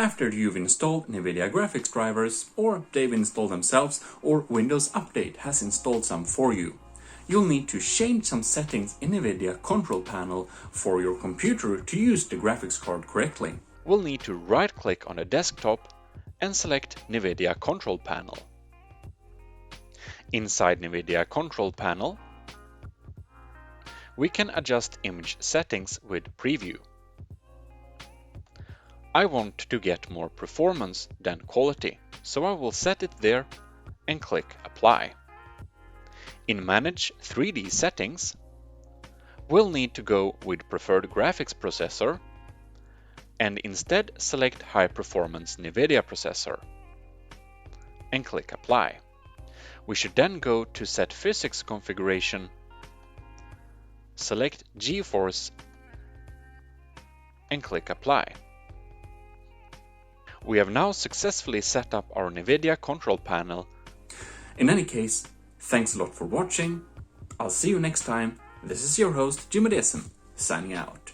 after you've installed Nvidia graphics drivers, or they've installed themselves, or Windows Update has installed some for you. You'll need to change some settings in Nvidia control panel for your computer to use the graphics card correctly. We'll need to right-click on the desktop and select Nvidia control panel. Inside Nvidia control panel, we can adjust image settings with preview. I want to get more performance than quality, so I will set it there and click Apply. In Manage 3D Settings, we'll need to go with Preferred Graphics Processor and instead select High Performance Nvidia Processor and click Apply. We should then go to Set Physics Configuration, select GeForce and click Apply. We have now successfully set up our Nvidia control panel. In any case, thanks a lot for watching. I'll see you next time. This is your host, Jim Edison, signing out.